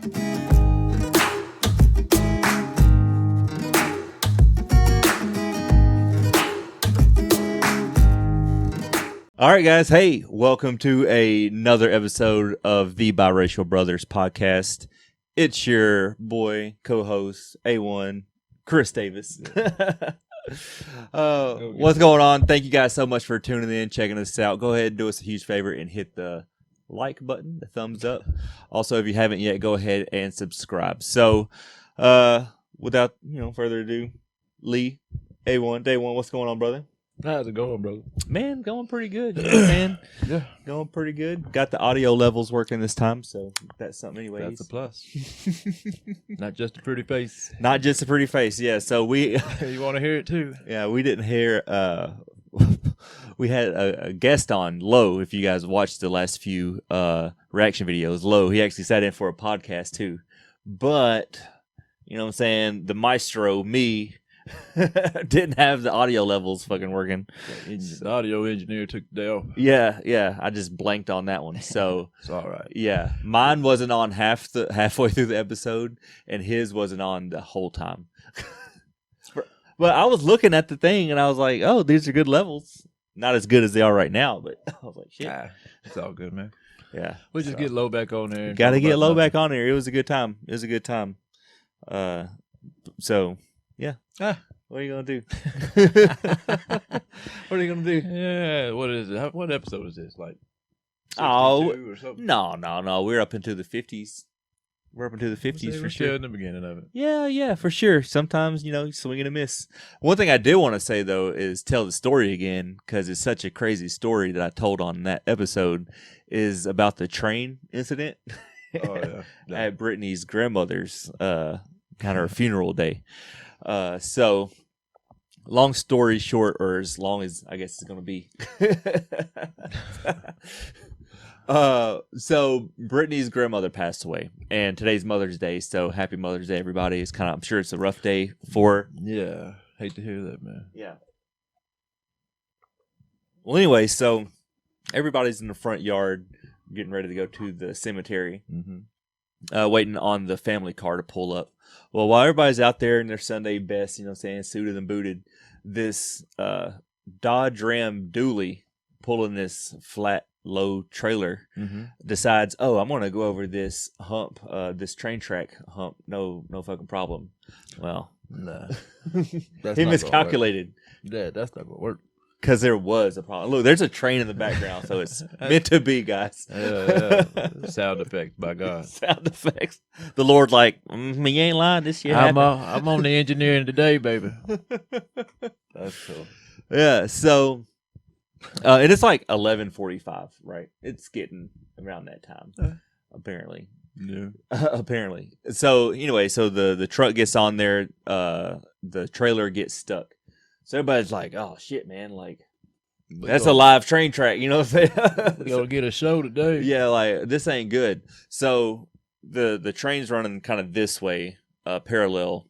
All right, guys. Hey, welcome to another episode of the BIRACIal Brothers Podcast. It's your boy, co-host, A1, Kris Davis. What's going on? Thank you guys so much for tuning in, checking us out. Go ahead and do us a huge favor and hit the like button, the thumbs up. Also, if you haven't yet, go ahead and subscribe. So, without further ado, Lee, A1, Day One, what's going on, brother? How's it going, brother? Man, going pretty good, man. Yeah. Going pretty good. Got the audio levels working this time, so that's something anyways. That's a plus. Not just a pretty face. Not just a pretty face, yeah. So we... You want to hear it too? Yeah, we didn't hear... we had a guest on, Lo, if you guys watched the last few reaction videos. Lo, he actually sat in for a podcast too. But, you know what I'm saying, the maestro, me... didn't have the audio levels fucking working. The audio engineer took the day off. Yeah. I just blanked on that one. So it's all right. Yeah, mine wasn't on halfway through the episode, and his wasn't on the whole time. But I was looking at the thing, and I was like, "Oh, these are good levels. Not as good as they are right now, but I was like, shit, it's all good, man. Yeah, we just get Low back on there. Got to get Low back on there. It was a good time. So. Yeah. What are you gonna do? What are you gonna do? Yeah. What is it? What episode is this? Like 62 or something? No. We're up into the 50s. We're up into the 50s for sure. In the beginning of it. Yeah, for sure. Sometimes swing and a miss. One thing I do want to say though is tell the story again, because it's such a crazy story that I told on that episode. Is about the train incident. Oh yeah. At Brittany's grandmother's kind of her funeral day. So long story short, or as long as I guess it's going to be. So Brittany's grandmother passed away, and today's Mother's Day. So happy Mother's Day, everybody. It's I'm sure it's a rough day for her. Yeah. Hate to hear that, man. Yeah. Well, anyway, so everybody's in the front yard getting ready to go to the cemetery. Mm-hmm. Waiting on the family car to pull up. Well, while everybody's out there in their Sunday best, suited and booted, this Dodge Ram dually pulling this flat, low trailer decides, I'm going to go over this hump, this train track hump. No fucking problem. Well, nah. He miscalculated. Yeah, that's not going to work. Because there was a problem. Look, there's a train in the background, so it's meant to be, guys. Yeah. Sound effects, by God. Sound effects. The Lord, you ain't lying. This shit happened. I'm on the engineering today, baby. That's cool. Yeah. So, and it's 11:45, right? It's getting around that time, apparently. Yeah. Apparently. So anyway, the truck gets on there. The trailer gets stuck. So everybody's like, "Oh shit, man! That's a live train track." You know what I'm saying? We gotta get a show today. Yeah, this ain't good. So the train's running kind of this way, parallel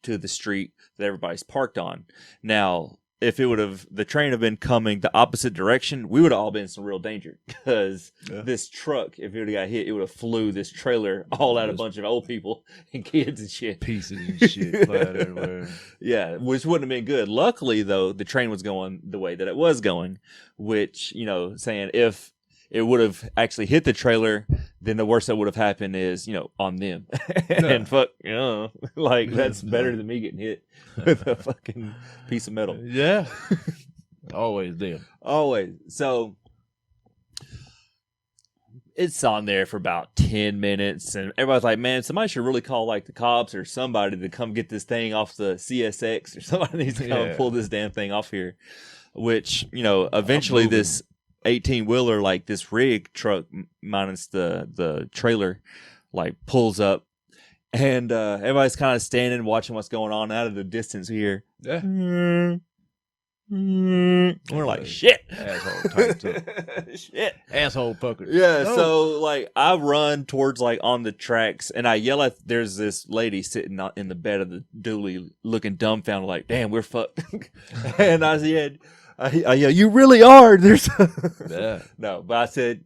to the street that everybody's parked on. Now, if the train have been coming the opposite direction, we would have all been in some real danger, because this truck, if it would have got hit, it would have flew this trailer all out a bunch of old people and kids and shit. Pieces and shit flying everywhere. Yeah, which wouldn't have been good. Luckily, though, the train was going the way that it was going, which, saying if it would have actually hit the trailer, then the worst that would have happened is, on them. And fuck, that's better than me getting hit with a fucking piece of metal. Yeah. Always them. Always. So it's on there for about 10 minutes, and everybody's like, man, somebody should really call the cops or somebody to come get this thing off the CSX, or somebody needs to come and pull this damn thing off here. Which, eventually this 18-wheeler, this rig truck minus the trailer, pulls up, and everybody's kind of standing watching what's going on out of the distance here. Yeah. We're like, shit. Asshole types up. Shit. Asshole fucker. Yeah, no. So I run towards on the tracks, and I yell at, there's this lady sitting in the bed of the dually looking dumbfounded, damn, we're fucked. And I said, I yell, you really are. There's yeah. No, but I said,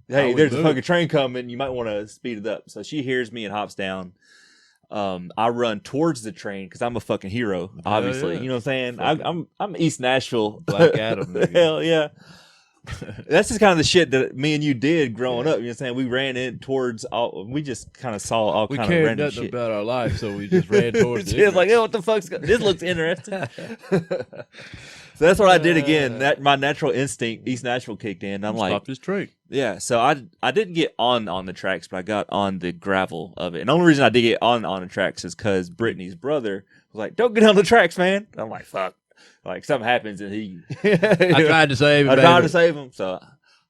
hey, there's a fucking train coming. You might want to speed it up. So she hears me and hops down. I run towards the train because I'm a fucking hero, obviously. You know what I'm saying? I'm East Nashville. Black Adam. Hell yeah. That's just kind of the shit that me and you did growing up. You know what I'm saying? We ran in towards we just kind of saw all kind of random shit. We cared nothing about our life, so we just ran towards it. It's like, hey, what the fuck's this looks interesting. So that's what I did again. That my natural instinct, East Nashville, kicked in. I'm like, stop this train. Yeah, so I didn't get on the tracks, but I got on the gravel of it. And the only reason I did get on the tracks is because Brittany's brother was like, "Don't get on the tracks, man." I'm like, "Fuck!" Like something happens, and he. I tried to save him. I tried to save him, so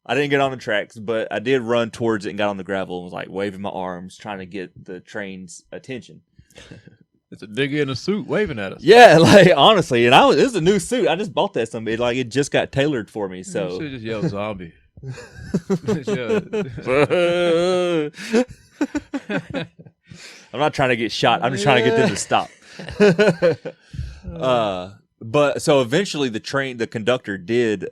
I didn't get on the tracks, but I did run towards it and got on the gravel and was like waving my arms, trying to get the train's attention. It's a nigga in a suit waving at us. Yeah, like honestly, and this is a new suit. I just bought that somebody. Like it just got tailored for me. So you should just yell zombie. I'm not trying to get shot. I'm just trying to get them to stop. But so eventually the conductor did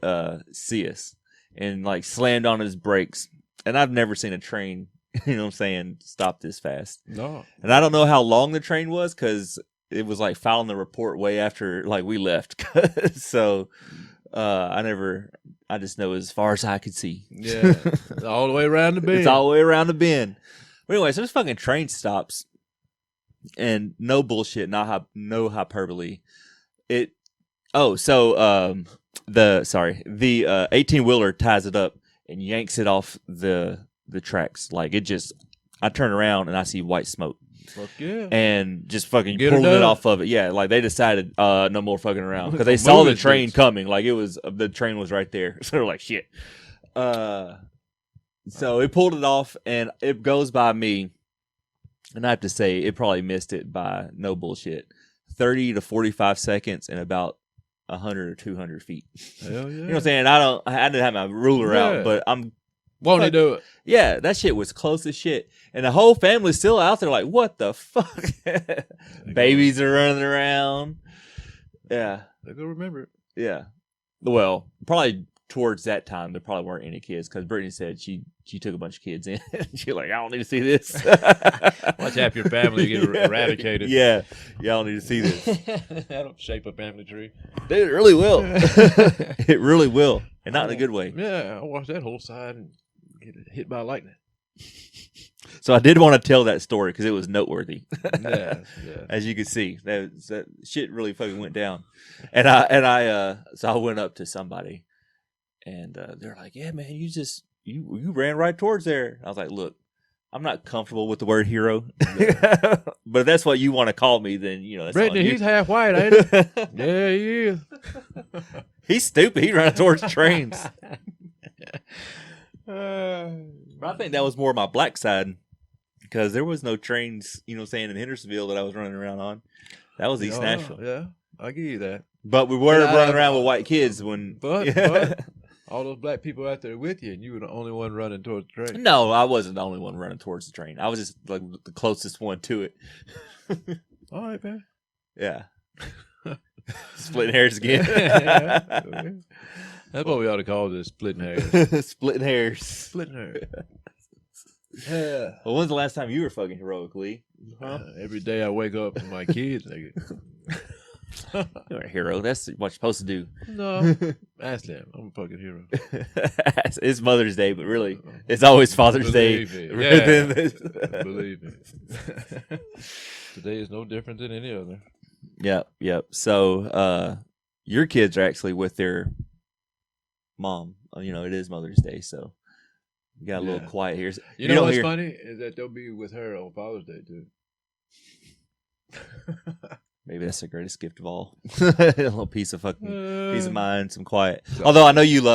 see us and like slammed on his brakes. And I've never seen a train, you know what I'm saying, stop this fast. No. And I don't know how long the train was because it was like filing the report way after like we left. So I just know as far as I could see. Yeah. All the way around the bend. It's all the way around the bend. But anyway, so this fucking train stops and no bullshit, no hyperbole. The 18-wheeler ties it up and yanks it off the tracks. Like I turn around and I see white smoke. Fuck yeah. And just fucking pulling it off of it. Yeah, like they decided no more fucking around because they saw the train coming. Like the train was right there. So they're like, shit. So it pulled it off and it goes by me. And I have to say, it probably missed it by no bullshit. 30 to 45 seconds and about 100 or 200 feet. Hell yeah. You know what I'm saying? I didn't have my ruler out, but won't he do it? Yeah, that shit was close as shit. And the whole family's still out there like, what the fuck? Babies are running around. Yeah. They're going to remember it. Yeah. Well, probably towards that time, there probably weren't any kids because Brittany said she took a bunch of kids in. She's like, I don't need to see this. Watch half your family get eradicated. Yeah. Y'all need to see this. That'll shape a family tree. Dude, it really will. It really will. And not in a good way. Yeah, I watched that whole side and get hit by lightning. So I did want to tell that story because it was noteworthy. Yeah. As you can see, that shit really fucking went down. And I went up to somebody and they're like, yeah, man, you ran right towards there. I was like, look, I'm not comfortable with the word hero, but if that's what you want to call me, then that's Brittany, he's half white, ain't he? Yeah, he is. He's stupid. He ran towards trains. But I think that was more my black side because there was no trains, in Hendersonville that I was running around on. That was East Nashville. Yeah, I'll give you that. But we were running around with white kids when. But all those black people out there with you, and you were the only one running towards the train. No, I wasn't the only one running towards the train. I was just like the closest one to it. All right, man. Yeah. Splitting hairs again. Yeah. That's what we ought to call this, splitting hairs. Splitting hairs. Splitting hairs. Yeah. Well, when's the last time you were fucking heroic, Lee? Huh? Every day I wake up to my kids, nigga. You're a hero. That's what you're supposed to do. No. Ask them. I'm a fucking hero. It's Mother's Day, but really, it's always Father's Day. Believe me. Today is no different than any other. Yep. So, your kids are actually with their mom. It is Mother's Day, so you got a little quiet here. You know what's funny is that they'll be with her on Father's Day too. Maybe that's the greatest gift of all. A little peace of mind, some quiet. Although I know you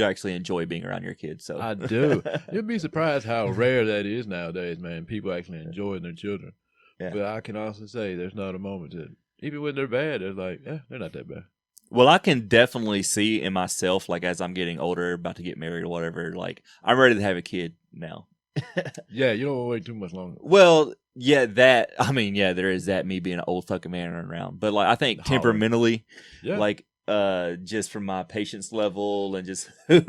actually enjoy being around your kids. So I do. You'll be surprised how rare that is nowadays, man. People actually enjoying their children. Yeah. But I can also say there's not a moment that even when they're bad, they're like, they're not that bad. Well, I can definitely see in myself, like as I'm getting older, about to get married or whatever, like I'm ready to have a kid now. Yeah, you don't want to wait too much longer. Well, yeah, there is that, me being an old fucking man running around. But like I think temperamentally, like just from my patience level and just who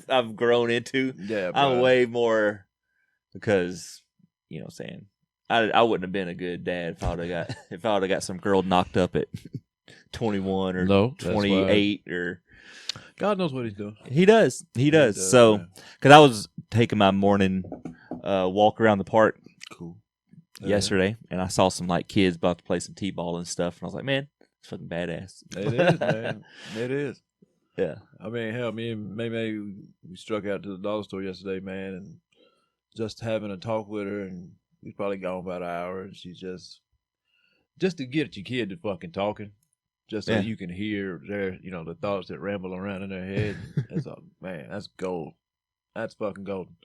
I've grown into. Yeah, I'm way more because you know what I'm saying. I wouldn't have been a good dad if I would have got some girl knocked up at 21 or 28 or. God knows what he's doing. He does. So, because I was taking my morning walk around the park yesterday, and I saw some like kids about to play some t-ball and stuff, and I was like, man, it's fucking badass. It is, man. It is. Yeah. I mean, hell, me and May we struck out to the dollar store yesterday, man, and just having a talk with her, and we probably gone about an hour, and she just to get your kid to fucking talking, just so you can hear their, the thoughts that ramble around in their head. That's gold. That's fucking golden.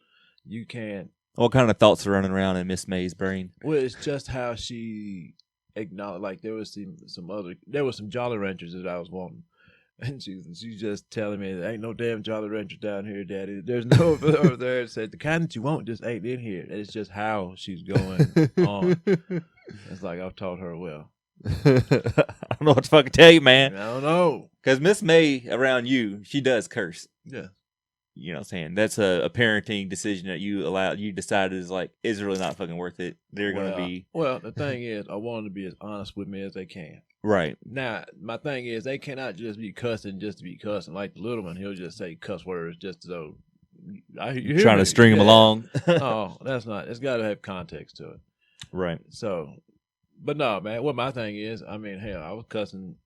You can't. What kind of thoughts are running around in Miss May's brain? Well, it's just how she acknowledged. Like there was some Jolly Ranchers that I was wanting. And she's just telling me there ain't no damn Jolly Ranchers down here, Daddy. There's no over there. Said the kind that you want just ain't in here. It's just how she's going on. It's like I've taught her well. I don't know what to fucking tell you, man. I don't know. Because Miss May around you, she does curse. Yeah. You know what I'm saying? That's a parenting decision that you decided is like, it's really not fucking worth it. They're going to be. Well, the thing is, I want them to be as honest with me as they can. Right. Now, my thing is, they cannot just be cussing just to be cussing. Like the little one, he'll just say cuss words just so. Trying to string him along. Oh, that's not. It's got to have context to it. Right. So, but no, man. What my thing is, I mean, hell, I was cussing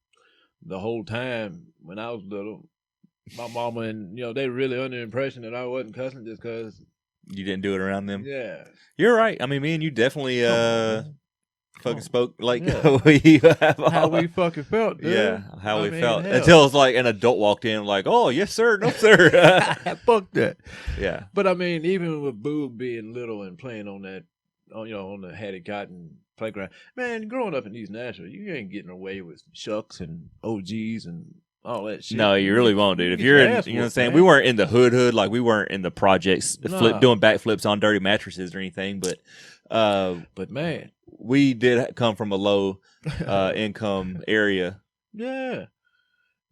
the whole time when I was little. My mama and, they really under the impression that I wasn't cussing just because. You didn't do it around them? Yeah. You're right. I mean, me and you definitely fucking spoke like how we fucking felt, dude. Yeah, how we felt. Hell. Until it's like an adult walked in like, oh, yes, sir, no, sir. Fuck that. Yeah. But I mean, even with Boo being little and playing on that, on the Hattie Cotton playground, man, growing up in East Nashville, you ain't getting away with shucks and OGs and all that shit. No, you really won't, dude. If you're in, you know what I'm saying? Man. We weren't in the hood, like we weren't in the projects doing backflips on dirty mattresses or anything, but man, we did come from a low income area. Yeah.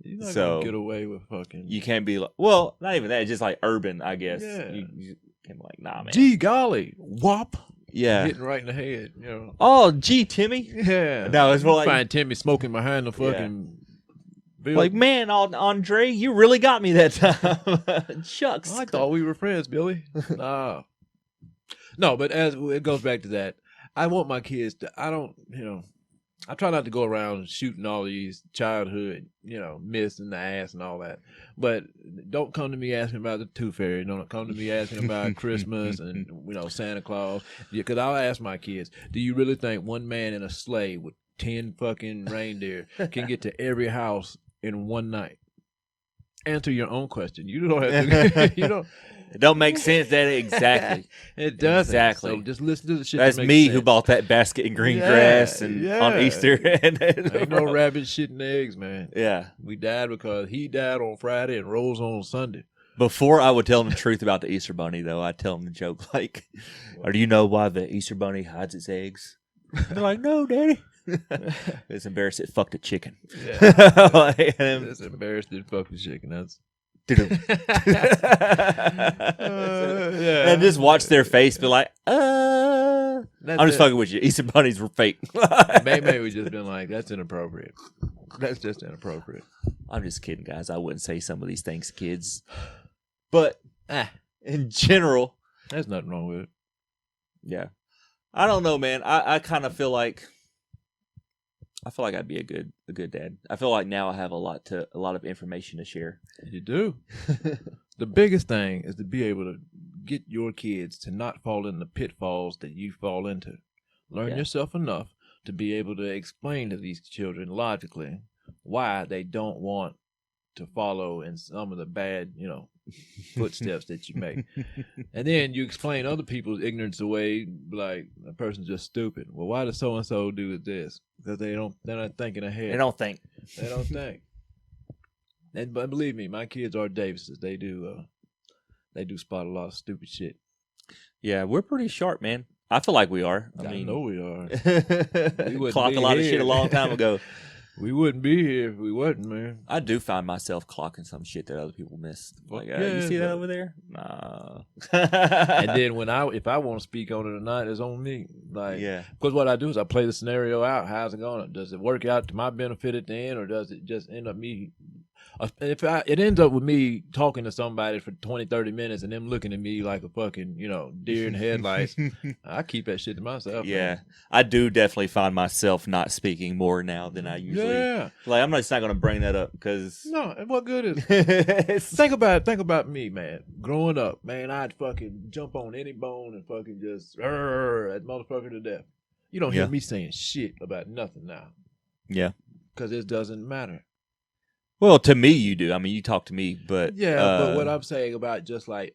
You're not gonna get away with fucking. You can't be like, well, not even that, just like urban, I guess. Yeah. You can't be like, nah, man. Gee golly, whop. Yeah. Hitting right in the head, Oh, gee, Timmy. Yeah. No, it's more like find Timmy smoking behind the fucking. Yeah. Like, man, Andre, you really got me that time. Shucks. I thought we were friends, Billy. Nah. No, but as it goes back to that, I want my kids to, I try not to go around shooting all these childhood, myths in the ass and all that. But don't come to me asking about the Tooth Fairy. Don't come to me asking about Christmas and, Santa Claus. Because I'll ask my kids, do you really think one man in a sleigh with 10 fucking reindeer can get to every house in one night? Answer your own question. You don't have to. It don't make sense. That exactly. It doesn't. Exactly. So just listen to the shit. That's me who bought that basket in green grass and on Easter. Ain't no rabbit shit and eggs, man. Yeah. We died because he died on Friday and rose on Sunday. Before I would tell them the truth about the Easter Bunny, though, I'd tell them the joke like, or do you know why the Easter Bunny hides its eggs? They're like, no, Daddy. It's embarrassed it fucked a chicken. Yeah. It's embarrassed it fucked a chicken. That's and just watch their face be like, I'm just fucking with you. Easter bunnies were fake. Maybe we just been like, that's inappropriate. That's just inappropriate. I'm just kidding, guys. I wouldn't say some of these things to kids. But in general, there's nothing wrong with it. Yeah. I don't know, man. I kind of feel like I'd be a good dad. I feel like now I have a lot of information to share. You do. The biggest thing is to be able to get your kids to not fall in the pitfalls that you fall into. Learn yourself enough to be able to explain to these children logically why they don't want to follow in some of the bad, footsteps that you make. And then you explain other people's ignorance away, like a person's just stupid. Well, why does so and so do this? Because they're not thinking ahead. They don't think. And but believe me, my kids are Davises. They do spot a lot of stupid shit. Yeah, we're pretty sharp, man. I feel like we are. I know we are. We clocked a lot of shit a long time ago. We wouldn't be here if we wasn't, man. I do find myself clocking some shit that other people missed. Like, you see that over there? Nah. And then if I want to speak on it tonight, it's on me. Like, because what I do is I play the scenario out. How's it going? Does it work out to my benefit at the end, or does it just end up me? It ends up with me talking to somebody for 20, 30 minutes and them looking at me like a fucking, deer in headlights. I keep that shit to myself. Yeah. Man. I do definitely find myself not speaking more now than I usually. Yeah. Like, I'm just not going to bring that up because. No, and what good is it? Think about me, man. Growing up, man, I'd fucking jump on any bone and fucking just that motherfucker to death. You don't hear me saying shit about nothing now. Yeah. Because it doesn't matter. Well, to me, you do. I mean, you talk to me, but but what I'm saying about just like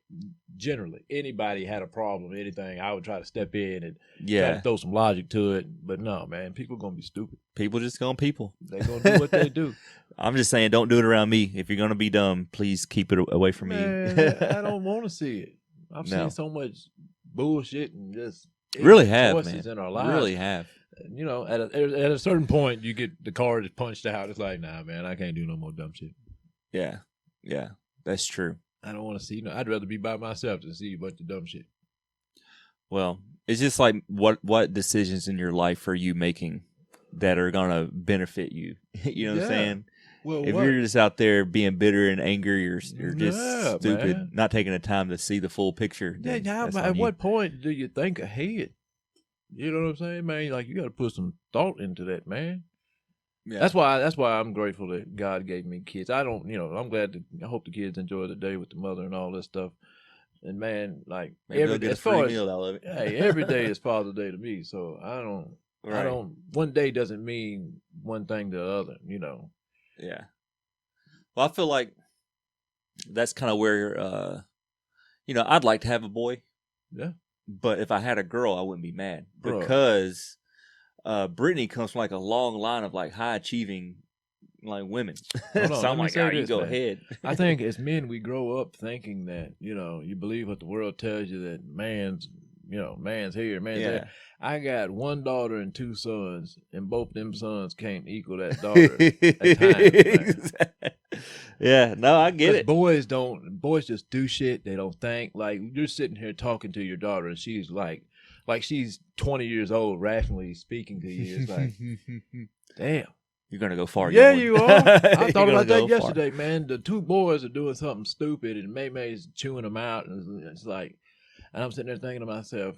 generally, anybody had a problem, anything, I would try to step in and try to throw some logic to it. But no, man, people gonna be stupid. People just gonna people. They gonna do what they do. I'm just saying, don't do it around me. If you're gonna be dumb, please keep it away from me. I don't want to see it. I've seen so much bullshit and just really have, choices man. In our lives. Really have. At a certain point, you get the card is punched out. It's like, nah, man, I can't do no more dumb shit. Yeah, that's true. I don't want to see. I'd rather be by myself than see a bunch of dumb shit. Well, it's just like what decisions in your life are you making that are gonna benefit you? You know what I'm saying? Well, if you're just out there being bitter and angry, you're just stupid, man. Not taking the time to see the full picture. At what point do you think ahead? You know what I'm saying, man? Like, you got to put some thought into that, man. Yeah. That's why I'm grateful that God gave me kids. I don't, I'm glad I hope the kids enjoy the day with the mother and all this stuff. And man, like every day, as far as, hey, every day is Father's Day to me. So I don't. One day doesn't mean one thing to the other. Yeah. Well, I feel like that's kind of where, I'd like to have a boy. Yeah. But if I had a girl, I wouldn't be mad because Brittany comes from like a long line of like high achieving like women. So I'm like, you go ahead. I think as men, we grow up thinking that you believe what the world tells you, that man's here, man's there. I got one daughter and two sons, and both them sons can't equal that daughter at times. Yeah, no, I get it. Boys just do shit. They don't think. Like, you're sitting here talking to your daughter, and she's like she's 20 years old, rationally speaking to you. It's like, damn. You're going to go far. Yeah, you are. I thought about that yesterday, man. The two boys are doing something stupid, and May's chewing them out, and it's like, and I'm sitting there thinking to myself,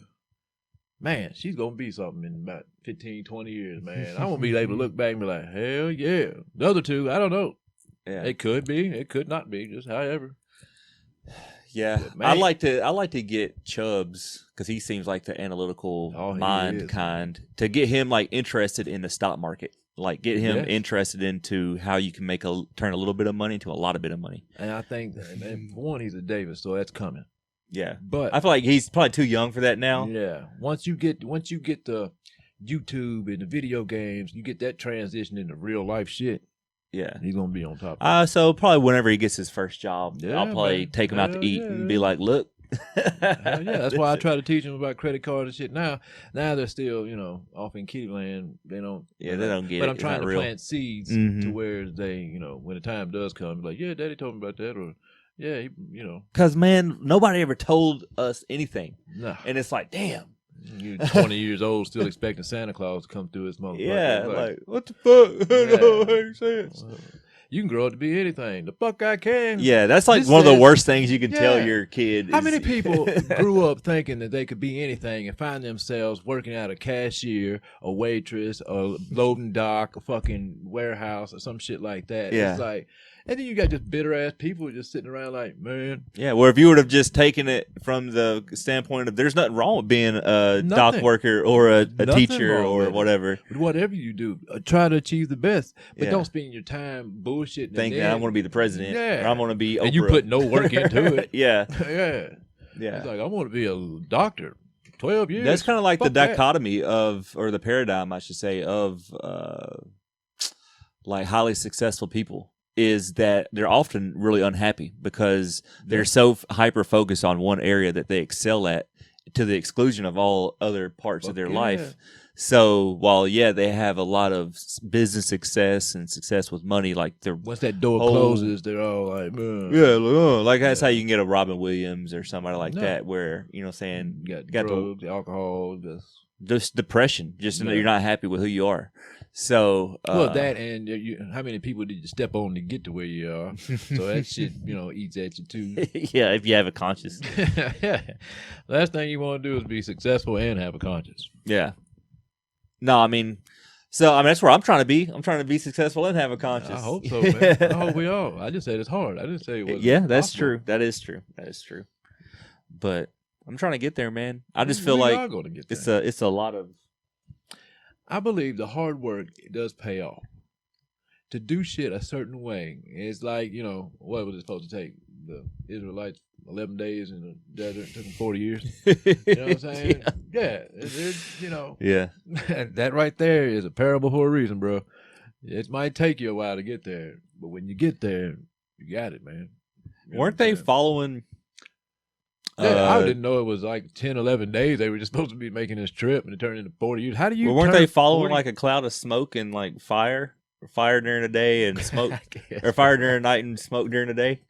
man, she's going to be something in about 15, 20 years, man. I won't be able to look back and be like, hell yeah. The other two, I don't know. Yeah. It could be. It could not be. Just however. Yeah. I like to get Chubbs, because he seems like the analytical mind kind, to get him like interested in the stock market. Like, get him interested into how you can turn a little bit of money into a lot of bit of money. And I think, for one, he's a Davis, so that's coming. Yeah, but I feel like he's probably too young for that now. Yeah, once you get the YouTube and the video games, you get that transition into real life shit. Yeah, he's gonna be on top. So probably whenever he gets his first job, I'll probably take him out to eat and be like, "Look." That's why I try to teach him about credit cards and shit. Now they're still, off in kitty land. They don't. Yeah, they don't get it. But I'm trying to plant seeds to where they, when the time does come, like, yeah, Daddy told me about that, or. Yeah, Because, man, nobody ever told us anything. No. And it's like, damn. You're 20 years old still expecting Santa Claus to come through his motherfucker. Yeah, like, what the fuck? That don't make sense. You can grow up to be anything. The fuck I can. Yeah, that's like one of the worst things you can tell your kid. How many people grew up thinking that they could be anything and find themselves working at a cashier, a waitress, a loading dock, a fucking warehouse, or some shit like that? Yeah. It's like... And then you got just bitter ass people just sitting around like, man. Yeah, where if you would have just taken it from the standpoint of there's nothing wrong with being a dock worker or a teacher or whatever. But whatever you do, try to achieve the best. But don't spend your time bullshitting. Thinking I want to be the president. Yeah. Or I want to be Oprah. And you put no work into it. Yeah. Yeah. It's like, I want to be a doctor. 12 years. That's kind of like the dichotomy or the paradigm, I should say, of like highly successful people. Is that they're often really unhappy because they're so hyper focused on one area that they excel at to the exclusion of all other parts of their life So while they have a lot of business success and success with money, like they're once that door closes, they're all like, like that's how you can get a Robin Williams or somebody like that, where you know, what I'm saying you got drugs, alcohol, just depression, just you're not happy with who you are. So that and how many people did you step on to get to where you are? So that shit, eats at you too. Yeah, if you have a conscience. Last thing you want to do is be successful and have a conscience. Yeah. No, I mean, that's where I'm trying to be. I'm trying to be successful and have a conscience. I hope so, man. I hope we all. I just said it's hard. I didn't say it was. Yeah, that's possible. true. That is true. But I'm trying to get there, man. I just feel like it's a lot of. I believe the hard work does pay off. To do shit a certain way, it's like, what was it supposed to take? The Israelites 11 days in the desert, it took them 40 years. You know what I'm saying? Yeah. Yeah. That right there is a parable for a reason, bro. It might take you a while to get there, but when you get there, you got it, man. Weren't they following... I didn't know it was like 10, 11 days. They were just supposed to be making this trip, and it turned into 40 years. How do you? Weren't they following like a cloud of smoke and like fire, or fire during the day and smoke, or fire during the night and smoke during the day?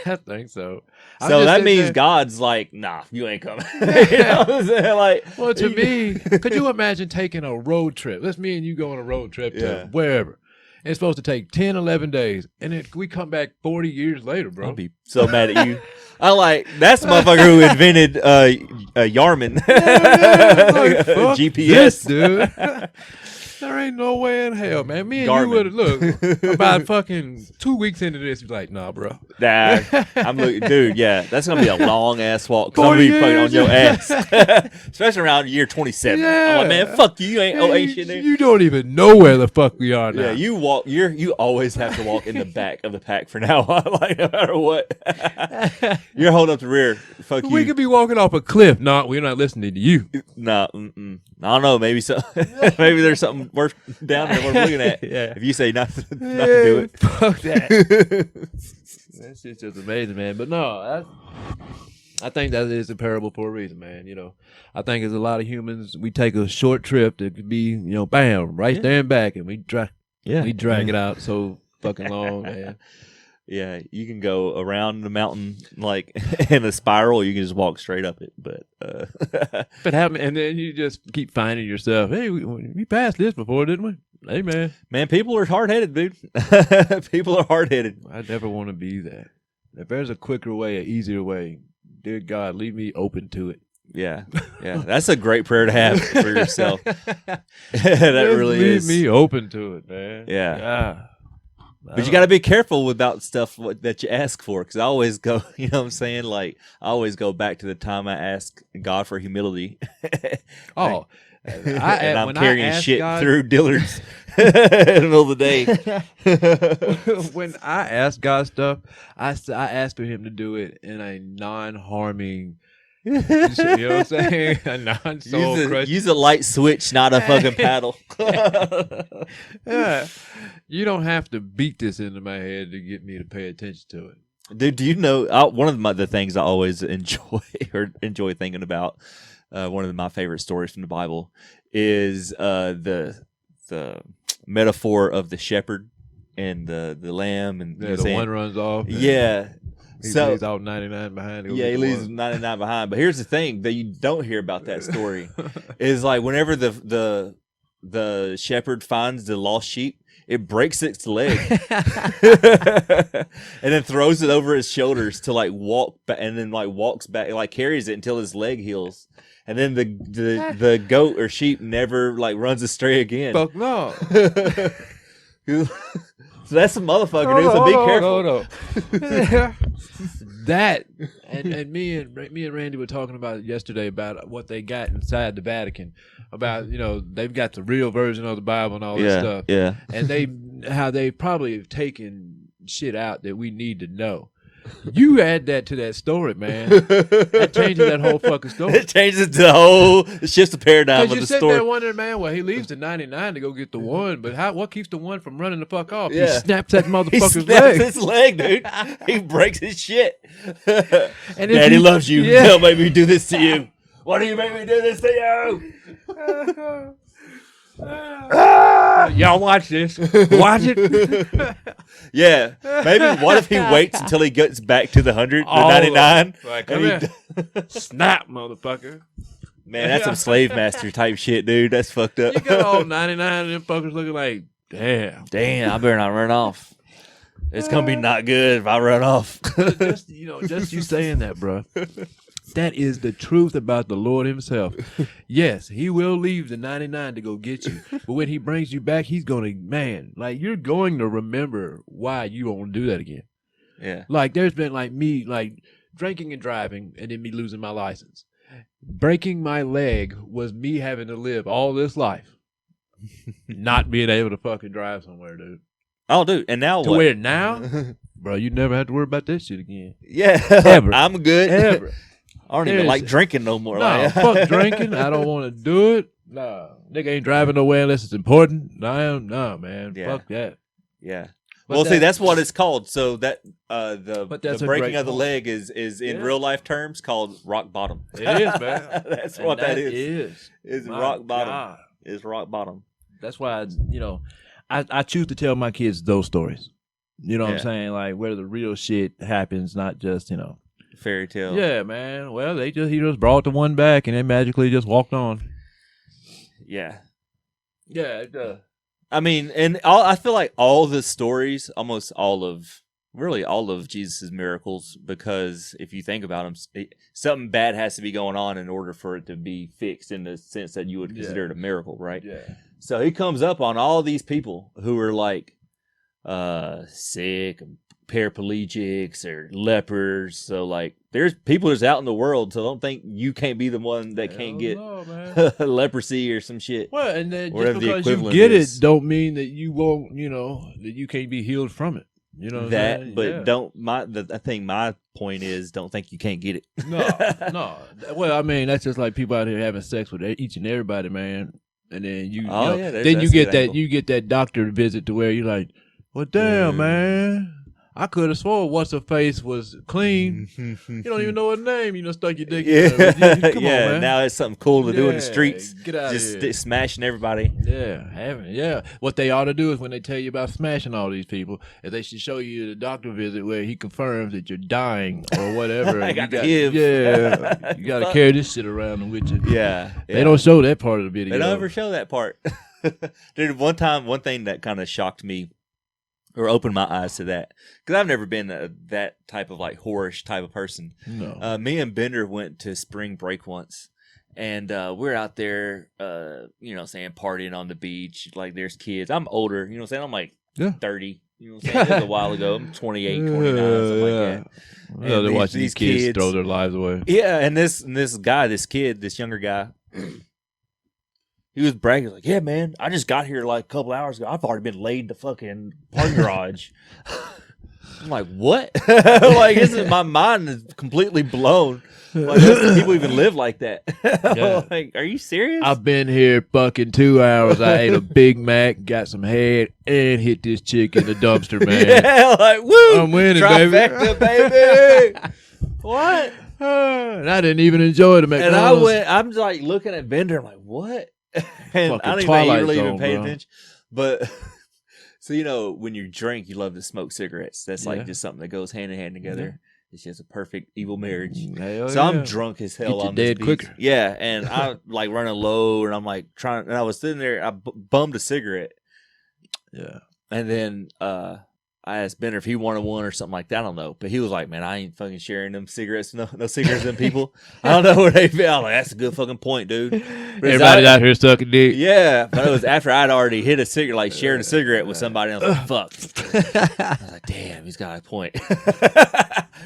I think so. So that means God's like, nah, you ain't coming. You know what I'm saying? Like, well, to me, could you imagine taking a road trip? Let's me and you go on a road trip to wherever. It's supposed to take 10, 11 days, and then we come back 40 years later, bro. I'll be so mad at you. That's the motherfucker who invented Yarman. GPS, dude. There ain't no way in hell, man. Me and you would have looked about fucking 2 weeks into this. You're like, nah, bro. Nah, I'm looking, dude. Yeah, that's gonna be a long ass walk. I'm gonna be fucking on your ass, especially around year 27. Yeah. I'm like, man, fuck you. You ain't shit there. You don't even know where the fuck we are now. Yeah, you walk. You always have to walk in the back of the pack for now on. Like no matter what, you're holding up the rear. Fuck you. We could be walking off a cliff. No, we're not listening to you. No, I don't know. Maybe so. Maybe there's something worth down there worth looking at. Yeah. If you say not to do it, fuck that. That shit's just amazing, man. But no, I think that is a parable for a reason, man. I think as a lot of humans, we take a short trip that could be, bam, right there and back, and we drag it out so fucking long, man. Yeah, you can go around the mountain like in a spiral, or you can just walk straight up it. But and then you just keep finding yourself. Hey, we passed this before, didn't we? Hey, man, people are hard headed, dude. People are hard headed. I never want to be that. If there's a quicker way, an easier way, dear God, leave me open to it. Yeah. That's a great prayer to have for yourself. That really leave is. Leave me open to it, man. Yeah. But you got to be careful about stuff that you ask for, because I always go, you know what I'm saying? Like, I always go back to the time I asked God for humility. And I'm carrying shit through Dillard's in the middle of the day. When I ask God stuff, I ask for him to do it in a non-harming you know what I'm saying? A non-soul crushing. Use a light switch, not a fucking paddle. Yeah. You don't have to beat this into my head to get me to pay attention to it. Dude, do you know one of the things I always enjoy thinking about? One of my favorite stories from the Bible is the metaphor of the shepherd and the lamb, and the one runs off. Yeah. He leaves out 99 behind. Yeah, he leaves 99 behind. But here's the thing that you don't hear about that story is like whenever the shepherd finds the lost sheep, it breaks its leg and then throws it over his shoulders to like walk back, and then like walks back, like carries it until his leg heals. And then the goat or sheep never like runs astray again. Fuck no. So that's a motherfucker, dude. So be careful. No. That and me and Randy were talking about it yesterday about what they got inside the Vatican, about they've got the real version of the Bible and all this stuff. Yeah. And how they probably have taken shit out that we need to know. You add that to that story, man. That changes that whole fucking story. It changes it shifts the paradigm of the story. Because you sit there wondering, man, well, he leaves the 99 to go get the one, but what keeps the one from running the fuck off? Yeah. He snaps that motherfucker's leg. His leg, dude. He breaks his shit. Daddy loves you. Yeah. He'll make me do this to you. Why do you make me do this to you? Y'all watch this. Watch it. Yeah. Maybe what if he waits until he gets back to the 100, the 99? Like, come here. Snap, motherfucker. Man, that's some slave master type shit, dude. That's fucked up. You got all 99 of them fuckers looking like, damn. Damn, I better not run off. It's gonna be not good if I run off. just you saying that, bro. That is the truth about the Lord himself. Yes, he will leave the 99 to go get you. But when he brings you back, he's going to, man, like you're going to remember why you won't do that again. Yeah. Like there's been like me, like drinking and driving and then me losing my license. Breaking my leg was me having to live all this life. Not being able to fucking drive somewhere, dude. Oh, dude. And now to what? where now? Bro, you never have to worry about that shit again. Yeah. Ever. I'm good. Ever. I don't even like drinking no more. Nah, fuck drinking. I don't want to do it. Nah, nigga ain't driving nowhere unless it's important. Nah, man. Yeah. Fuck that. Yeah. Well, see, that's what it's called. So that the breaking of the point. leg is in real life terms called rock bottom. It is, man. That's what that is. Is My rock bottom. God. Is rock bottom. That's why I choose to tell my kids those stories. You know what I'm Yeah. saying? Like where the real shit happens, not just Fairy tale. Yeah, man. Well, he just brought the one back and they magically just walked on. Yeah. Yeah, it does. I mean, and I feel like all the stories, almost all of Jesus' miracles, because if you think about them, something bad has to be going on in order for it to be fixed in the sense that you would consider it a miracle, right? Yeah. So he comes up on all these people who are like sick, paraplegics, or lepers. So like, there's people that's out in the world. So don't think you can't be the one that can't get leprosy or some shit. Well, and then Whatever just because the you equivalent get is. it, don't mean that you won't. That you can't be healed from it. You know what I'm saying? But Yeah. don't. I think my point is, don't think you can't get it. No. Well, I mean, that's just like people out here having sex with each and everybody, man. And then then you get that doctor visit to where you're like, well, damn, man. I could have swore what's her face was clean. You don't even know her name. You stuck your dick in her. Come on, man. Now it's something cool to do in the streets. Get out just of here. smashing everybody. Yeah. What they ought to do is when they tell you about smashing all these people, is they should show you the doctor visit where he confirms that you're dying or whatever. I got the HIV. Yeah, you got to carry this shit around with you. Yeah. They don't show that part of the video. They don't ever show that part. Dude, one thing that kind of shocked me or opened my eyes to that, because I've never been that type of like whorish type of person. No. Me and Bender went to spring break once, and we're out there, partying on the beach. Like there's kids. I'm older, you know what I'm saying? I'm like 30. You know what I'm saying? It was a while ago. I'm 28, 29, something like that. Well, they're watching these kids throw their lives away. Yeah, and this younger guy, he was bragging like, "Yeah, man, I just got here like a couple hours ago. I've already been laid in the fucking parking garage." I'm like, "What?" Like, my mind is completely blown. Like, people even live like that. Yeah. Like, are you serious? I've been here fucking 2 hours. I ate a Big Mac, got some head, and hit this chick in the dumpster, man. Yeah, like, woo! I'm winning, Trifecta, baby. What? And I didn't even enjoy the McDonald's. And I'm like looking at Bender. I'm like, what? And Fucking I don't Twilight really even Zone, pay bro. attention. But so when you drink, you love to smoke cigarettes. That's like just something that goes hand in hand together. It's just a perfect evil marriage. Hell So yeah. I'm drunk as hell Get you on this dead beach. quicker. Yeah, and I like running low, and I'm like trying. And I was sitting there. I bummed a cigarette. Yeah. And then I asked Bender if he wanted one or something like that. I don't know. But he was like, "Man, I ain't fucking sharing them cigarettes. No cigarettes with them people." I don't know where they feel. I'm like, that's a good fucking point, dude. Everybody's out here sucking dick. Yeah, but it was after I'd already hit a cigarette, like sharing a cigarette with somebody. And I was like, fuck. I was like, damn, he's got a point.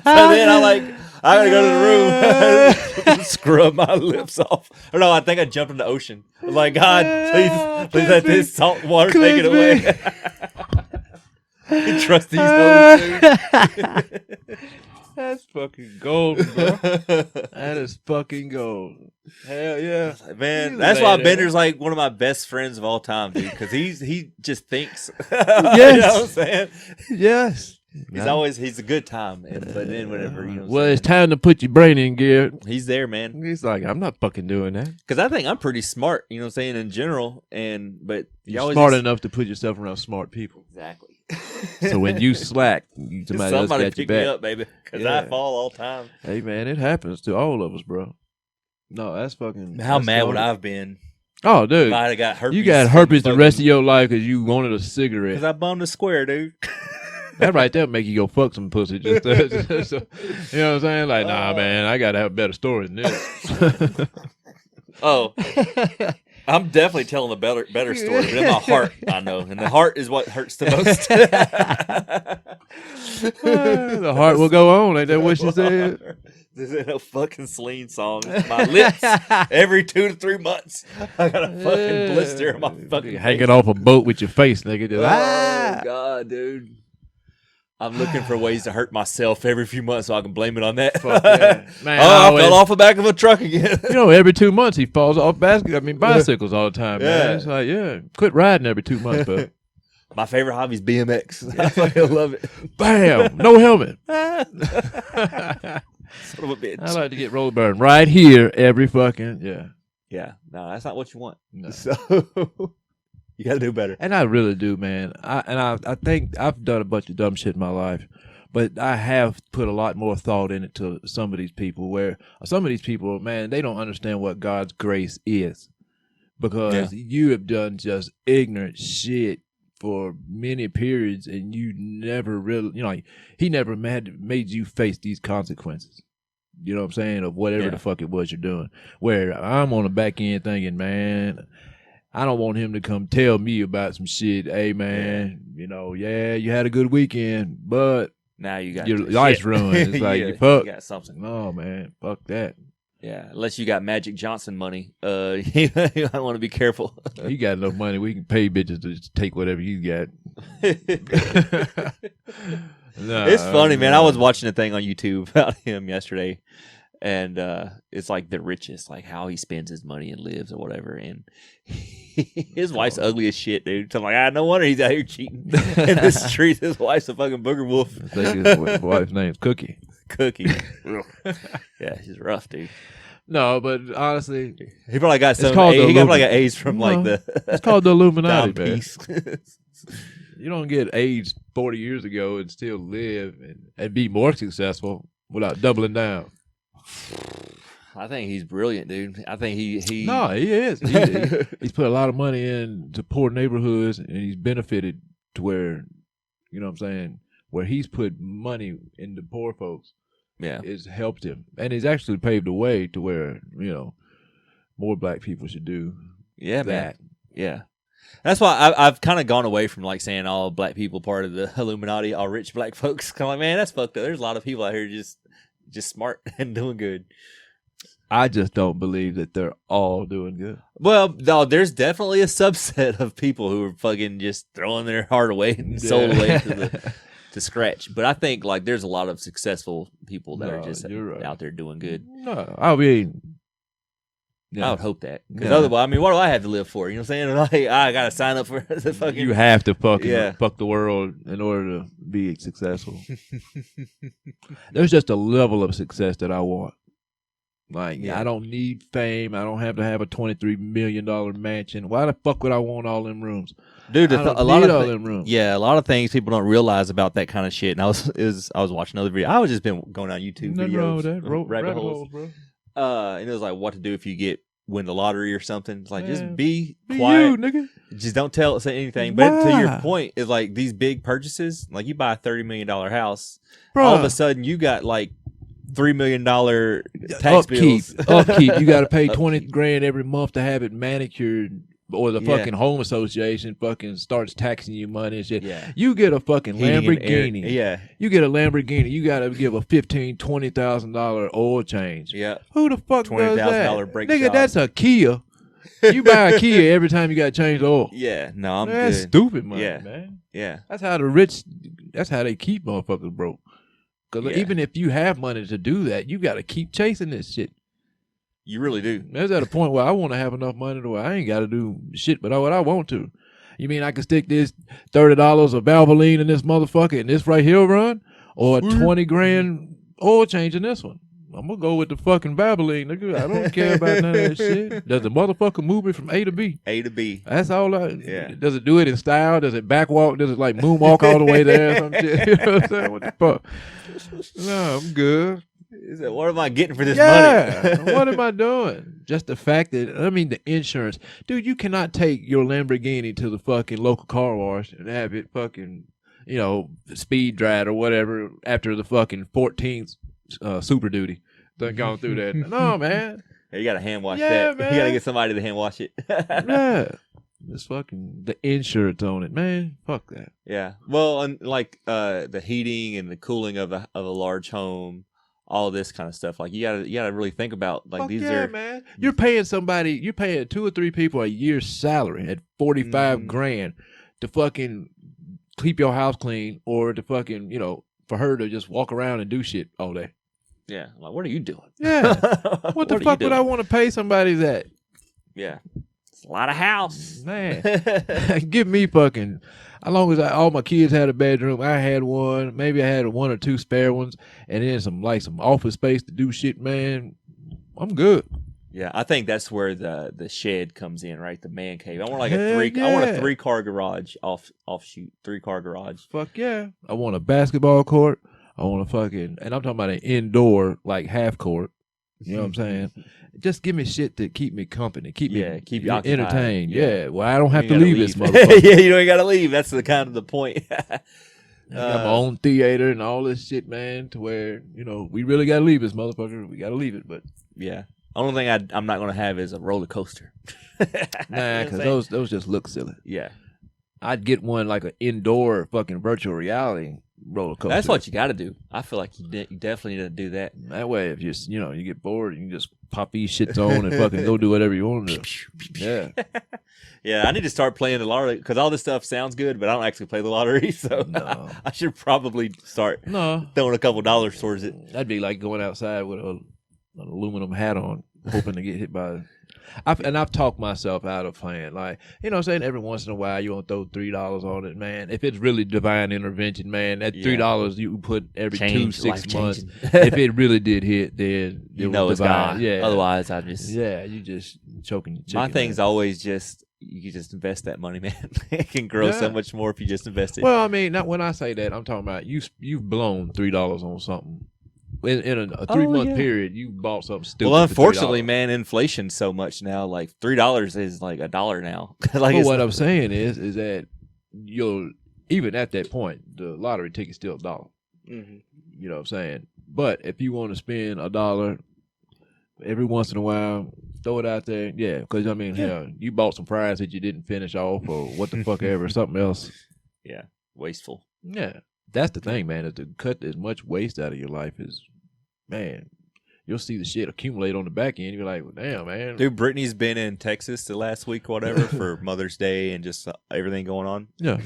So then I gotta go to the room, scrub my lips off. Or no, I think I jumped in the ocean. I was like, God, please let this salt water take it away. Trust these hoes, dude. That's fucking gold, bro. That is fucking gold. Hell yeah. Man, that's why Bender's like one of my best friends of all time, dude, because he just thinks. Yes. You know what I'm saying? Yes. He's a good time. But then whenever, it's time to put your brain in gear. He's there, man. He's like, I'm not fucking doing that. Because I think I'm pretty smart, you know what I'm saying, in general. But you're smart enough to put yourself around smart people. Exactly. So when you slack, somebody else got pick your back. Me up, baby. Because I fall all the time. Hey, man, it happens to all of us, bro. No, that's fucking... How mad would I have been? Oh, dude. If I had got herpes. You got herpes the rest of your life because you wanted a cigarette. Because I bummed a square, dude. That right there make you go fuck some pussy. Just you know what I'm saying? Like, nah, man, I got to have a better story than this. Oh. I'm definitely telling a better story, but in my heart, I know. And the heart is what hurts the most. The heart will go on. Ain't that what she said? This ain't no fucking Celine song. It's my lips. Every 2 to 3 months, I got a fucking blister in my fucking hanging face. off a boat with your face, nigga. Just, God, dude. I'm looking for ways to hurt myself every few months so I can blame it on that. Fuck yeah. Man, I fell off the back of a truck again. Every 2 months he falls off bicycles all the time, man. It's like, quit riding every 2 months, but my favorite hobby is BMX. I fucking love it. Bam! No helmet. Son of a bitch. I like to get roller burn right here every fucking Yeah. No, that's not what you want. No. So you got to do better. And I really do, man. I think I've done a bunch of dumb shit in my life, but I have put a lot more thought in it to some of these people where some of these people, man, they don't understand what God's grace is because you have done just ignorant shit for many periods and you never really, he never made you face these consequences. You know what I'm saying? Of whatever the fuck it was you're doing. Where I'm on the back end thinking, man, I don't want him to come tell me about some shit. Hey, man, you had a good weekend, but now you got your life's ruined. It's like, you got something. No, man, fuck that. Yeah, unless you got Magic Johnson money, you might want to be careful. He got enough money. We can pay bitches to just take whatever you got. It's funny, man. I was watching a thing on YouTube about him yesterday, and it's like the richest, like how he spends his money and lives or whatever. And his wife's ugly as shit, dude. So I'm like, no wonder he's out here cheating in the streets. His wife's a fucking booger wolf. I think his wife's name's Cookie. Yeah, she's rough, dude. No, but honestly, he probably got some. He got like an AIDS from like the. It's called the Illuminati, man. Peace. You don't get AIDS 40 years ago and still live and be more successful without doubling down. I think he's brilliant, dude. I think he. No, he is. He's put a lot of money into poor neighborhoods, and he's benefited to where, you know what I'm saying, where he's put money into poor folks. Yeah, it's helped him, and he's actually paved the way to where more black people should do. Yeah, that. Man. Yeah. That's why I've kind of gone away from like saying all black people part of the Illuminati, all rich black folks. Kind of like, man, that's fucked up. There's a lot of people out here just smart and doing good. I just don't believe that they're all doing good. Well, no, there's definitely a subset of people who are fucking just throwing their heart away and soul away to scratch. But I think like there's a lot of successful people that are just out there doing good. No, I mean. Yeah. I would hope that. Because otherwise, I mean, what do I have to live for? You know what I'm saying? I got to sign up for the fucking... You have to fuck the world in order to be successful. There's just a level of success that I want. Like, I don't need fame. I don't have to have a $23 million mansion. Why the fuck would I want all them rooms? Dude, a lot of all them rooms. Yeah, a lot of things people don't realize about that kind of shit. And I was watching another video. I was just been going on YouTube videos. Rabbit holes, bro. And it was like what to do if you win the lottery or something. It's like just be quiet, you, nigga. Just don't say anything. But to your point, is like these big purchases. Like you buy a $30 million house, all of a sudden you got like $3 million tax bills. Upkeep. You got to pay $20,000 every month to have it manicured. Or the fucking home association fucking starts taxing you money and shit. Yeah. You get a fucking Lamborghini. Yeah. You get a Lamborghini. You got to give a $15,000-$20,000 oil change. Yeah. Who the fuck does that? $20,000 brake Nigga, shop. That's a Kia. You buy a Kia every time you got to change the oil. Yeah. No, I'm That's good. stupid money, man. Yeah. That's how the rich, that's how they keep motherfuckers broke. Because even if you have money to do that, you got to keep chasing this shit. You really do. There's at a point where I want to have enough money to where I ain't got to do shit but what I want to. You mean I can stick this $30 of Valvoline in this motherfucker and this right here run? Or 20 grand oil change in this one? I'm going to go with the fucking Valvoline, nigga. I don't care about none of that shit. Does the motherfucker move me from A to B? A to B. That's all Yeah. Does it do it in style? Does it backwalk? Does it like moonwalk all the way there or some shit? You know what I'm saying? What the fuck? No, I'm good. He said, what am I getting for this money? What am I doing? Just the fact that, the insurance. Dude, you cannot take your Lamborghini to the fucking local car wash and have it fucking, speed dried or whatever after the fucking 14th Super Duty. Done gone through that. No, man. Yeah, you got to hand wash Yeah, that. man. You got to get somebody to hand wash it. Yeah. It's fucking the insurance on it, man. Fuck that. Yeah. Well, and like the heating and the cooling of a large home, all this kind of stuff. Like you gotta really think about like these are man. You're paying 2 or 3 people a year's salary at 45 grand to fucking keep your house clean or to fucking, for her to just walk around and do shit all day. Yeah. Like, what are you doing? Yeah. What the fuck would I want to pay somebody that? Yeah. It's a lot of house. Man. Give me fucking, as long as all my kids had a bedroom, I had one, maybe I had 1 or 2 spare ones, and then some office space to do shit, man. I'm good. Yeah, I think that's where the shed comes in, right? The man cave. I want like I want a 3-car garage offshoot, 3-car garage. Fuck yeah. I want a basketball court. I want a fucking, and I'm talking about an indoor, like half court. You know what I'm saying? Just give me shit to keep me company, keep me entertained. Yeah. Well, I don't have to leave this motherfucker. Yeah, you ain't got to leave. That's the kind of the point. I got my own theater and all this shit, man, to where, we really got to leave this motherfucker. We got to leave it, but. Yeah. Only thing I'm not going to have is a roller coaster. Nah, because those just look silly. Yeah. I'd get one like an indoor fucking virtual reality roller coaster. That's what you got to do. I feel like you definitely need to do that. That way, if you get bored, you can just pop these shits on and fucking go do whatever you want to do. Yeah. Yeah, I need to start playing the lottery because all this stuff sounds good, but I don't actually play the lottery, so no. I should probably start throwing a couple dollars towards it. That'd be like going outside with an aluminum hat on, hoping to get hit by. I've talked myself out of playing. Like, what I'm saying? Every once in a while, you want to throw $3 on it, man. If it's really divine intervention, man, that $3 you put every 2-6 months. If it really did hit, then it was divine. Yeah. Otherwise, I just you just choking your chicken. My thing's always just you can just invest that money, man. It can grow so much more if you just invest it. Well, I mean, not when I say that, I'm talking about you've blown $3 on something. In a 3-month period, you bought something stupid. Well, unfortunately, man, inflation's so much now. Like $3 is like $1 now. Like what I'm saying is that even at that point, the lottery ticket's still $1. Mm-hmm. You know what I'm saying? But if you want to spend $1 every once in a while, throw it out there. Yeah, because you bought some fries that you didn't finish off, or what the fuck ever, something else. Yeah, wasteful. Yeah, that's the thing, man. Is to cut as much waste out of your life is. Man, you'll see the shit accumulate on the back end. You're like, well, damn, man. Dude, Brittany's been in Texas the last week, whatever, for Mother's Day and just everything going on. Yeah.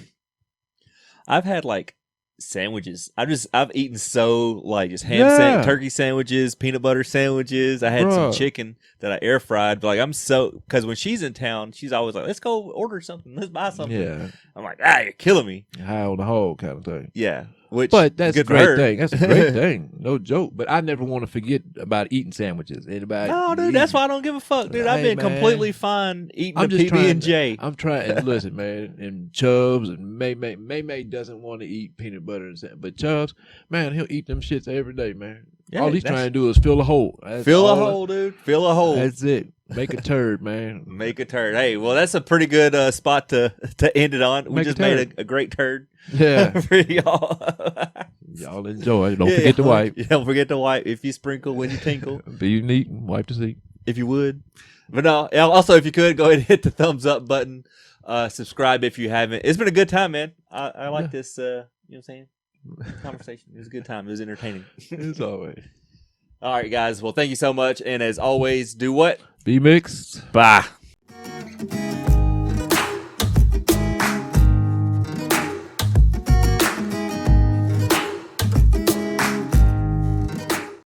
I've had like sandwiches. I've eaten so like just turkey sandwiches, peanut butter sandwiches. I had some chicken that I air fried. But like because when she's in town, she's always like, let's go order something. Let's buy something. Yeah. I'm like, you're killing me. High on the hog kind of thing. Yeah. But that's a great thing. That's a great thing. No joke. But I never want to forget about eating sandwiches. No, dude, that's why I don't give a fuck, dude. I've been completely fine eating a PB&J. I'm trying. And listen, man, and Chubbs and May doesn't want to eat peanut butter and sandwich. But Chubbs, man, he'll eat them shits every day, man. Yeah, all he's trying to do is fill a hole. Fill a hole, dude. Fill a hole. That's it. Make a turd, man. Make a turd. Hey, well, that's a pretty good spot to end it on. We just made a great turd. Yeah. For y'all. Y'all enjoy. Don't forget to wipe. Don't forget to wipe. If you sprinkle, when you tinkle. Be neat and wipe the seat. If you would. But no, also, if you could, go ahead and hit the thumbs up button. Subscribe if you haven't. It's been a good time, man. I like this, you know what I'm saying? Conversation. It was a good time. It was entertaining. As always. All right, guys. Well, thank you so much. And as always, do what? Be mixed. Bye.